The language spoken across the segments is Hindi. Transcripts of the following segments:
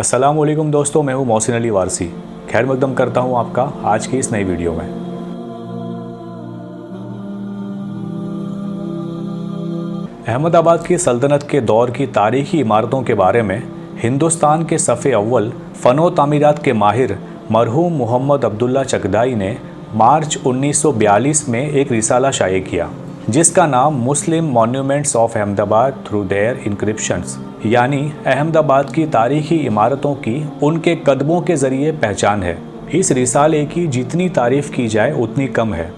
अस्सलाम वालेकुम दोस्तों, मैं हूं मोहसिन अली वारसी। खैर मकदम करता हूं आपका आज की इस नई वीडियो में। अहमदाबाद की सल्तनत के दौर की तारीखी इमारतों के बारे में हिंदुस्तान के सफ़े अव्वल फ़नो तामीरात के माहिर मरहूम मोहम्मद अब्दुल्ला चगदाई ने मार्च 1942 में एक रिसाला शाये किया, जिसका नाम Muslim monuments of Ahmedabad through their inscriptions, यानी अहमदाबाद की तारीखी इमारतों की उनके कदमों के ज़रिए पहचान है। इस रिसाले की जितनी तारीफ़ की जाए उतनी कम है।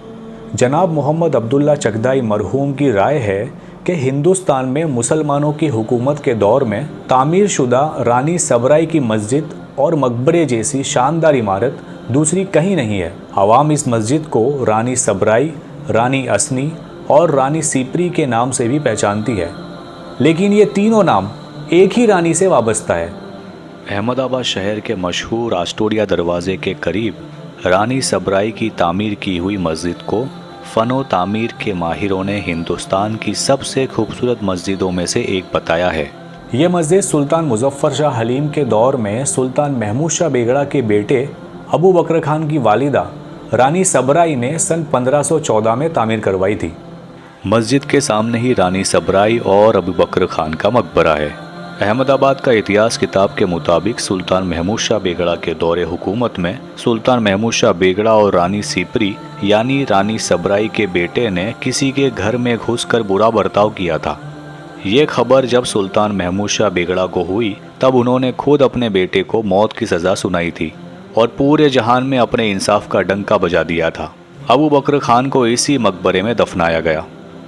जनाब मोहम्मद अब्दुल्ला चगदाई मरहूम की राय है कि हिंदुस्तान में मुसलमानों की हुकूमत के दौर में तामीर शुदा रानी सबराई की मस्जिद और मकबरे जैसी शानदार इमारत दूसरी कहीं नहीं है। अवाम इस मस्जिद को रानी सबराई, रानी असनी और रानी सीपरी के नाम से भी पहचानती है, लेकिन ये तीनों नाम एक ही रानी से वाबस्ता है। अहमदाबाद शहर के मशहूर आस्टोडिया दरवाजे के करीब रानी सबराई की तामीर की हुई मस्जिद को फ़नो तामीर के माहिरों ने हिंदुस्तान की सबसे खूबसूरत मस्जिदों में से एक बताया है। ये मस्जिद सुल्तान मुजफ्फर शाह हलीम के दौर में सुल्तान महमूद शाह बेगड़ा के बेटे अबू बकर खान की वालिदा रानी सबराई ने सन 1514 में तामीर करवाई थी। मस्जिद के सामने ही रानी सबराई और अबू बकर खान का मकबरा है। अहमदाबाद का इतिहास किताब के मुताबिक सुल्तान महमूद शाह बेगड़ा के दौरे हुकूमत में सुल्तान महमूद शाह बेगड़ा और रानी सीपरी यानी रानी सबराई के बेटे ने किसी के घर में घुसकर बुरा बर्ताव किया था। ये खबर जब सुल्तान महमूद शाह बेगड़ा को हुई तब उन्होंने खुद अपने बेटे को मौत की सज़ा सुनाई थी और पूरे जहान में अपने इंसाफ का डंका बजा दिया था। अबू बकर खान को इसी मकबरे में दफनाया गया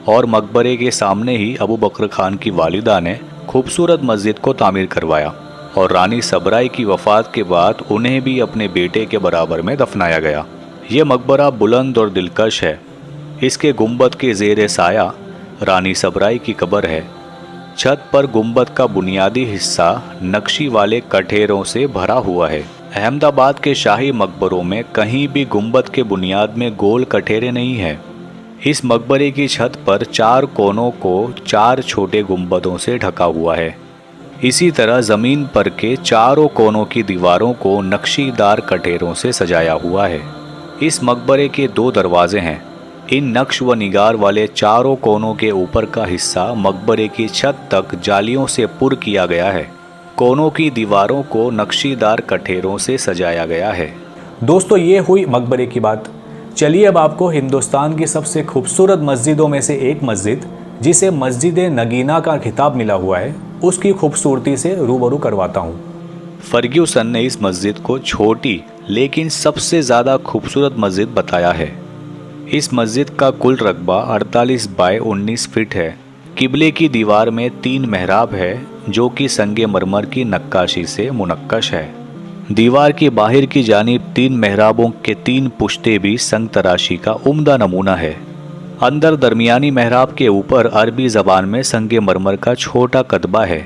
और मकबरे के सामने ही अबू बकर खान की वालिदा ने खूबसूरत मस्जिद को तामीर करवाया और रानी सबराई की वफ़ात के बाद उन्हें भी अपने बेटे के बराबर में दफनाया गया। ये मकबरा बुलंद और दिलकश है। इसके गुंबद के ज़ेर साया रानी सबराई की कब्र है। छत पर गुंबद का बुनियादी हिस्सा नक्शी वाले कठेरों से भरा हुआ है। अहमदाबाद के शाही मकबरों में कहीं भी गुंबद के बुनियाद में गोल कठेरे नहीं हैं। इस मकबरे की छत पर 4 कोनों को 4 छोटे गुंबदों से ढका हुआ है। इसी तरह ज़मीन पर के चारों कोनों की दीवारों को नक्शीदार कठेरों से सजाया हुआ है। इस मकबरे के 2 दरवाजे हैं। इन नक्श व निगार वाले चारों कोनों के ऊपर का हिस्सा मकबरे की छत तक जालियों से पुर किया गया है। कोनों की दीवारों को नक्शीदार कठेरों से सजाया गया है। दोस्तों, ये हुई मकबरे की बात। चलिए अब आपको हिंदुस्तान की सबसे खूबसूरत मस्जिदों में से एक मस्जिद, जिसे मस्जिद नगीना का खिताब मिला हुआ है, उसकी खूबसूरती से रूबरू करवाता हूँ। फर्ग्यूसन ने इस मस्जिद को छोटी लेकिन सबसे ज़्यादा खूबसूरत मस्जिद बताया है। इस मस्जिद का कुल रकबा 48 बाय 19 फीट है। किबले की दीवार में 3 मेहराब है जो कि संगे मरमर की नक्काशी से मुनक्कश है। दीवार की बाहर की जानिब 3 मेहराबों के 3 पुश्ते भी संग तराशी का उम्दा नमूना है। अंदर दरमियानी मेहराब के ऊपर अरबी ज़बान में संगे मरमर का छोटा कतबा है।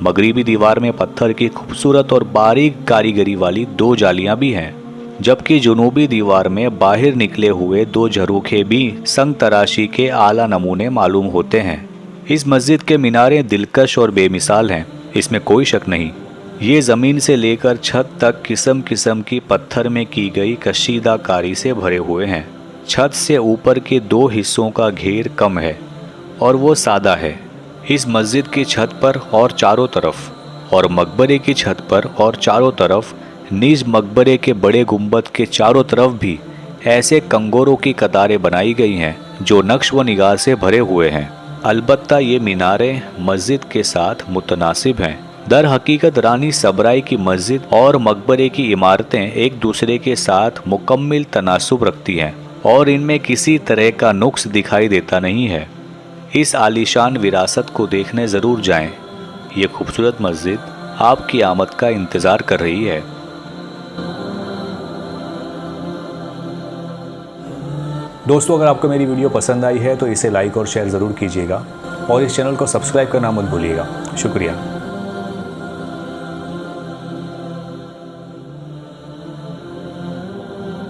मगरिबी दीवार में पत्थर की खूबसूरत और बारीक कारीगरी वाली 2 जालियां भी हैं, जबकि जुनूबी दीवार में बाहर निकले हुए 2 झरोखे भी संग तराशी के आला नमूने मालूम होते हैं। इस मस्जिद के मीनारे दिलकश और बेमिसाल हैं, इसमें कोई शक नहीं। ये ज़मीन से लेकर छत तक किस्म किस्म की पत्थर में की गई कशीदाकारी से भरे हुए हैं। छत से ऊपर के 2 हिस्सों का घेर कम है और वो सादा है। इस मस्जिद की छत पर और चारों तरफ और मकबरे की छत पर और चारों तरफ निज मकबरे के बड़े गुंबद के चारों तरफ भी ऐसे कंगोरों की कतारें बनाई गई हैं जो नक्श व निगार से भरे हुए हैं। अलबत्ता ये मीनारे मस्जिद के साथ मुतनासिब हैं। दर हकीकत रानी सबराई की मस्जिद और मकबरे की इमारतें एक दूसरे के साथ मुकम्मल तनासुब रखती हैं और इनमें किसी तरह का नुक्स दिखाई देता नहीं है। इस आलीशान विरासत को देखने ज़रूर जाएं। ये खूबसूरत मस्जिद आपकी आमद का इंतज़ार कर रही है। दोस्तों, अगर आपको मेरी वीडियो पसंद आई है तो इसे लाइक और शेयर ज़रूर कीजिएगा और इस चैनल को सब्सक्राइब करना मत भूलिएगा। शुक्रिया।